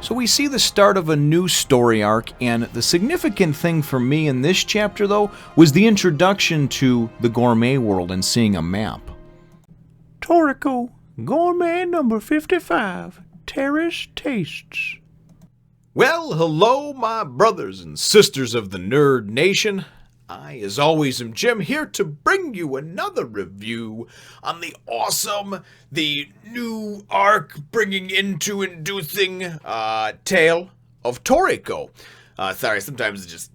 So we see the start of a new story arc, and the significant thing for me in this chapter, though, was the introduction to the Gourmet World and seeing a map. Toriko, Gourmet number 55, Terrace Tastes. Well, hello, my brothers and sisters of the Nerd Nation. I, as always, am Jim, here to bring you another review on the awesome, the new arc bringing into inducing tale of Toriko. Sorry, sometimes it's just,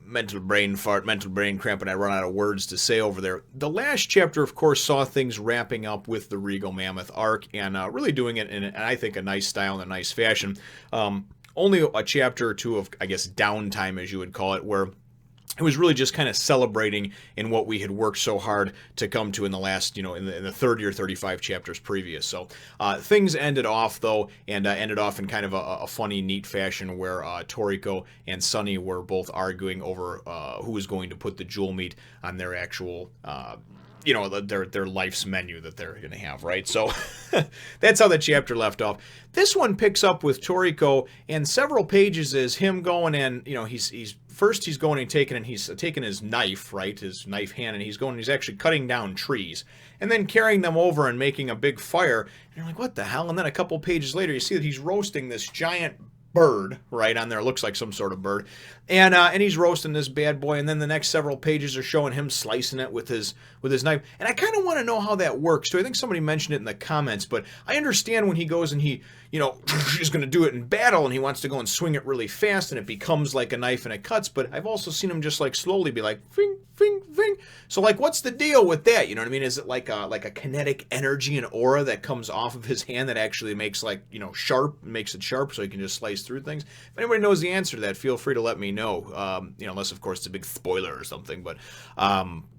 mental brain fart, mental brain cramp, and I run out of words to say over there. The last chapter, of course, saw things wrapping up with the Regal Mammoth arc, and really doing it in, I think, a nice style and a nice fashion. Only a chapter or two of, I guess, downtime, as you would call it, where it was really just kind of celebrating in what we had worked so hard to come to in the last, in the 30 or 35 chapters previous. So things ended off, though, and ended off in kind of a funny, neat fashion where Toriko and Sunny were both arguing over who was going to put the jewel meat on their actual their life's menu that they're going to have, right? So that's how the chapter left off. This one picks up with Toriko, and several pages is him going and, he's going and he's taking his knife, right, his knife hand, and he's actually cutting down trees, and then carrying them over and making a big fire, and you're like, what the hell? And then a couple pages later, you see that he's roasting this giant bird, right, on there, looks like some sort of bird, and he's roasting this bad boy, and then the next several pages are showing him slicing it with his knife, and I kind of want to know how that works. So I think somebody mentioned it in the comments, but I understand when he goes and he's going to do it in battle, and he wants to go and swing it really fast, and it becomes like a knife and it cuts, but I've also seen him just like slowly be like, fing, fing, fing. So like, what's the deal with that? You know what I mean? Is it like a kinetic energy and aura that comes off of his hand that actually makes makes it sharp so he can just slice through things? If anybody knows the answer to that, feel free to let me know. Unless of course it's a big spoiler or something, but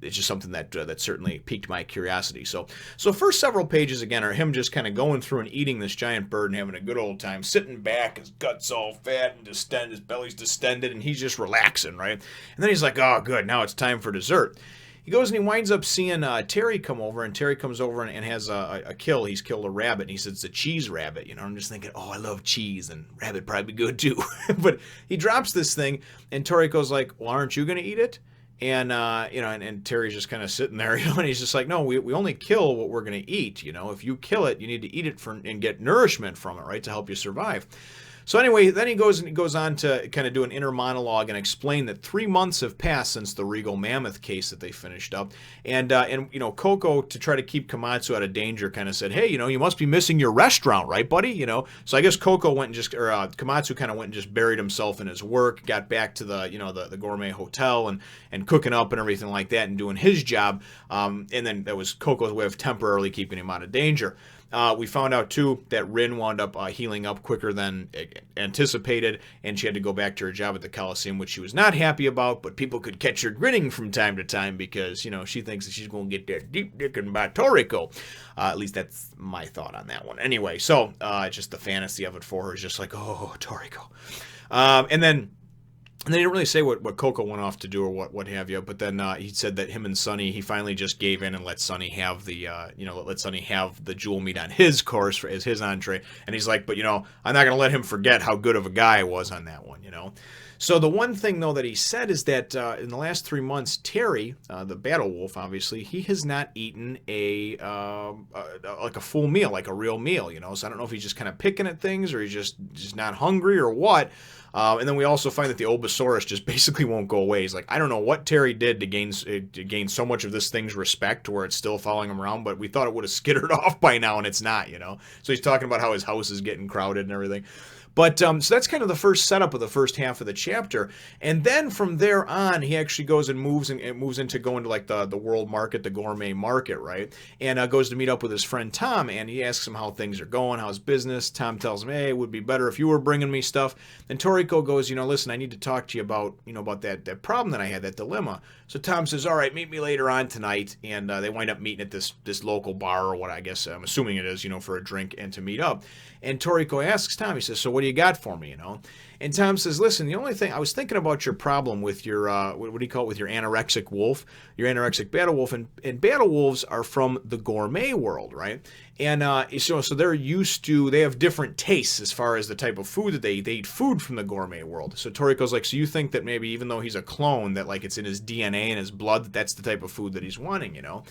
it's just something that certainly piqued my curiosity. So first several pages again are him just kind of going through and eating this giant bird and having a good old time, sitting back, his gut's all fat and distended, his belly's distended, and he's just relaxing, right? And then he's like, oh good, now it's time for dessert. He goes and he winds up seeing Terry come over, and Terry comes over and has a kill. He's killed a rabbit, and he says it's a cheese rabbit. I'm just thinking, oh, I love cheese, and rabbit probably good too. But he drops this thing, and Toriko's like, well, aren't you going to eat it? And, and Terry's just kind of sitting there, and he's just like, no, we only kill what we're going to eat. If you kill it, you need to eat it and get nourishment from it, right, to help you survive. So anyway, then he goes on to kind of do an inner monologue and explain that 3 months have passed since the Regal Mammoth case that they finished up, and Coco, to try to keep Komatsu out of danger, kind of said, hey, you must be missing your restaurant, right, buddy? So I guess Coco went and Komatsu kind of went and just buried himself in his work, got back to the Gourmet Hotel and cooking up and everything like that and doing his job, and then that was Coco's way of temporarily keeping him out of danger. We found out, too, that Rin wound up healing up quicker than anticipated, and she had to go back to her job at the Coliseum, which she was not happy about, but people could catch her grinning from time to time because, she thinks that she's going to get that deep dicking by Toriko. At least that's my thought on that one. Anyway, so just the fantasy of it for her is just like, oh, Toriko. And they didn't really say what Coco went off to do or what have you, but then he said that him and Sunny, he finally just gave in and let Sunny have the jewel meat on his course as his entree. And he's like, but I'm not going to let him forget how good of a guy I was on that one, So the one thing, though, that he said is that in the last 3 months, Terry, the battle wolf, obviously, he has not eaten a full meal, like a real meal, So I don't know if he's just kind of picking at things or he's just not hungry or what. And then we also find that the Obasaurus just basically won't go away. He's like, I don't know what Terry did to gain so much of this thing's respect to where it's still following him around, but we thought it would have skittered off by now, and it's not, So he's talking about how his house is getting crowded and everything. But so that's kind of the first setup of the first half of the chapter, and then from there on, he actually goes and moves into going to like the world market, the gourmet market, right? And goes to meet up with his friend Tom, and he asks him how things are going, how's business. Tom tells him, hey, it would be better if you were bringing me stuff. And Toriko goes, listen, I need to talk to you about that problem that I had, that dilemma. So Tom says, all right, meet me later on tonight, and they wind up meeting at this local bar or what I guess I'm assuming it is, for a drink and to meet up. And Toriko asks Tom, he says, so what do you got for me, And Tom says, listen, the only thing, I was thinking about your problem with your, what do you call it, with your anorexic wolf, your anorexic battle wolf, and battle wolves are from the Gourmet World, right? And so they're used to, they have different tastes as far as the type of food that they eat food from the Gourmet World. So Toriko's like, so you think that maybe even though he's a clone, that like it's in his DNA and his blood, that's the type of food that he's wanting, you know?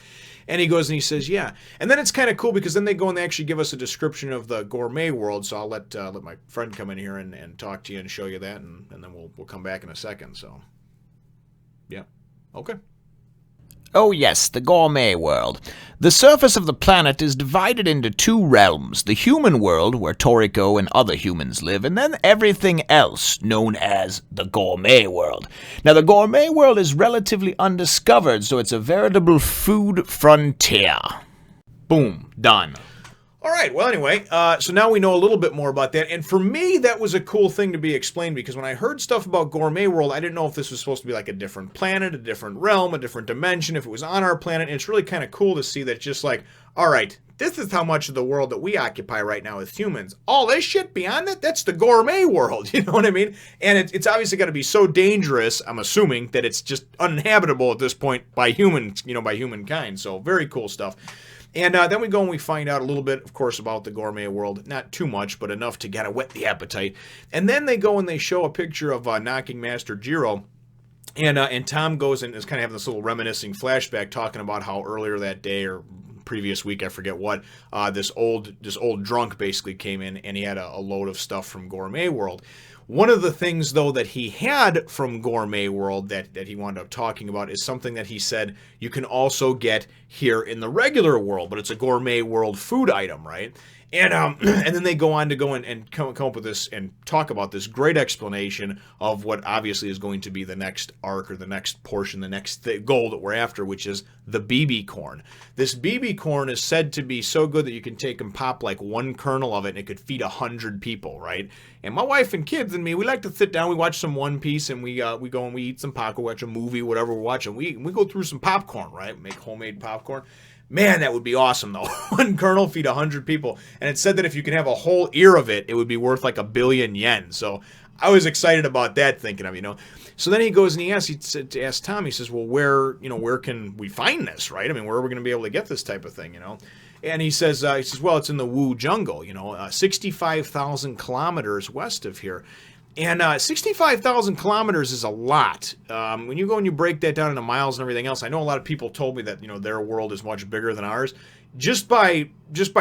And he goes and he says, yeah. And then it's kind of cool because then they go and they actually give us a description of the Gourmet World. So I'll let my friend come in here and talk to you and show you that, and then we'll come back in a second. So, yeah. Okay. Oh yes, the Gourmet World. The surface of the planet is divided into two realms, the human world, where Toriko and other humans live, and then everything else, known as the Gourmet World. Now, the Gourmet World is relatively undiscovered, so it's a veritable food frontier. Boom. Done. All right, well, anyway, so now we know a little bit more about that, and for me, that was a cool thing to be explained, because when I heard stuff about Gourmet World, I didn't know if this was supposed to be like a different planet, a different realm, a different dimension, if it was on our planet, and it's really kind of cool to see that just like, all right, this is how much of the world that we occupy right now as humans. All this shit beyond that, that's the Gourmet World, you know what I mean? And it's obviously got to be so dangerous, I'm assuming, that it's just uninhabitable at this point by humans, you know, by humankind, so very cool stuff. And then we go and we find out a little bit, of course, about the Gourmet World. Not too much, but enough to kind of whet the appetite. And then they go and they show a picture of Knocking Master Jiro. And Tom goes and is kind of having this little reminiscing flashback, talking about how earlier that day or previous week, I forget what, this old drunk basically came in and he had a load of stuff from Gourmet World. One of the things, though, that he had from Gourmet World that he wound up talking about is something that he said you can also get here in the regular world, but it's a Gourmet World food item, right? And and then they go on to go and come up with this and talk about this great explanation of what obviously is going to be the next arc or the next portion, the next goal that we're after, which is the BB corn. This BB corn is said to be so good that you can take and pop like one kernel of it and it could feed 100 people, right? And my wife and kids and me, we like to sit down, we watch some One Piece, and we go and we eat some popcorn, watch a movie, whatever we're watching. We go through some popcorn, right? Make homemade popcorn. Man, that would be awesome, though. One kernel feed 100 people. And it said that if you can have a whole ear of it, it would be worth like 1 billion yen. So I was excited about that, thinking of, you know. So then he goes and he asks Tom, he says, well, where can we find this, right? I mean, where are we going to be able to get this type of thing, you know? And he says, well, it's in the Wu jungle, you know, 65,000 kilometers west of here. And 65,000 kilometers is a lot. When you go and you break that down into miles and everything else, I know a lot of people told me that, you know, their world is much bigger than ours. Just by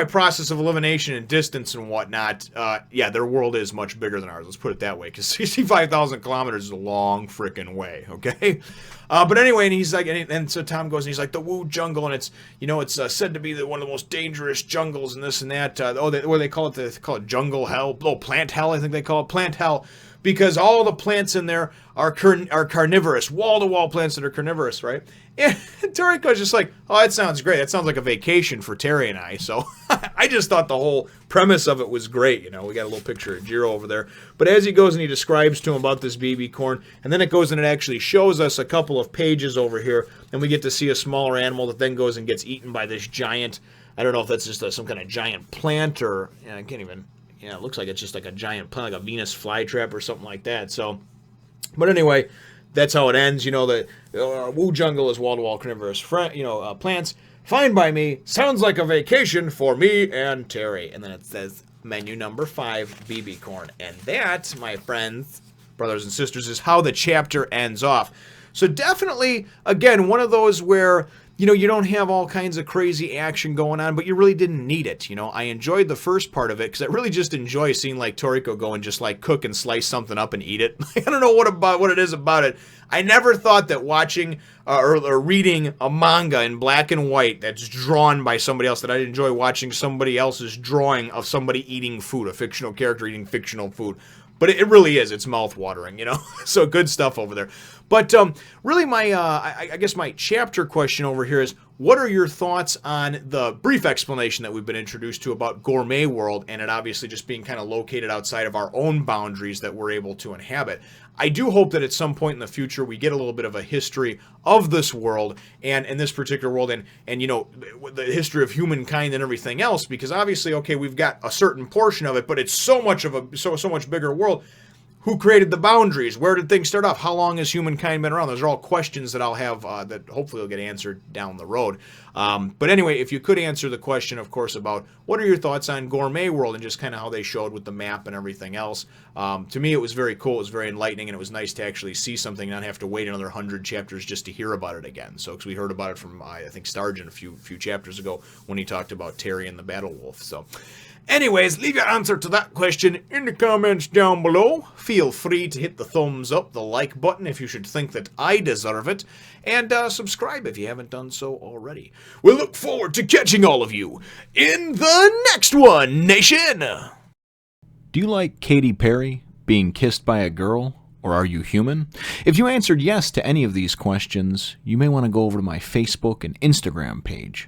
process of elimination and distance and whatnot, yeah, their world is much bigger than ours. Let's put it that way, because 65,000 kilometers is a long freaking way, okay? But anyway, and he's like, and so Tom goes and he's like, the Wu jungle, and it's, you know, it's said to be one of the most dangerous jungles and this and that. They call it jungle hell, plant hell, I think they call it, plant hell, because all the plants in there are carnivorous, wall-to-wall plants that are carnivorous, right? And Toriko's just like, oh, that sounds great. That sounds like a vacation for Terry and I. So I just thought the whole premise of it was great. You know, we got a little picture of Jiro over there. But as he goes and he describes to him about this BB corn, and then it goes and it actually shows us a couple of pages over here, and we get to see a smaller animal that then goes and gets eaten by this giant, I don't know if that's just some kind of giant plant or, I can't even, it looks like it's just like a giant plant, like a Venus flytrap or something like that. So, but anyway, that's how it ends. You know, the Wu jungle is wall-to-wall carnivorous plants. Fine by me. Sounds like a vacation for me and Terry. And then it says menu number 5, BB corn. And that, my friends, brothers and sisters, is how the chapter ends off. So definitely, again, one of those where, you know, you don't have all kinds of crazy action going on, but you really didn't need it. You know, I enjoyed the first part of it because I really just enjoy seeing like Toriko go and just like cook and slice something up and eat it. I don't know what it is about it. I never thought that watching or reading a manga in black and white that's drawn by somebody else, that I'd enjoy watching somebody else's drawing of somebody eating food, a fictional character eating fictional food. But it really is. It's mouth-watering, you know? So good stuff over there. But really my, I guess my chapter question over here is, what are your thoughts on the brief explanation that we've been introduced to about Gourmet World, and it obviously just being kind of located outside of our own boundaries that we're able to inhabit? I do hope that at some point in the future we get a little bit of a history of this world and this particular world and you know, the history of humankind and everything else, because obviously, okay, we've got a certain portion of it, but it's so much bigger world. Who created the boundaries? Where did things start off? How long has humankind been around? Those are all questions that I'll have that hopefully will get answered down the road. But anyway, if you could answer the question, of course, about what are your thoughts on Gourmet World and just kind of how they showed with the map and everything else. To me, it was very cool. It was very enlightening, and it was nice to actually see something and not have to wait another 100 chapters just to hear about it again. So, because we heard about it from, I think, Stargent a few chapters ago when he talked about Terry and the Battle Wolf. So, anyways, leave your answer to that question in the comments down below. Feel free to hit the thumbs up, the like button if you should think that I deserve it, and subscribe if you haven't done so already. We'll look forward to catching all of you in the next one, nation! Do you like Katy Perry, being kissed by a girl, or are you human? If you answered yes to any of these questions, you may want to go over to my Facebook and Instagram page.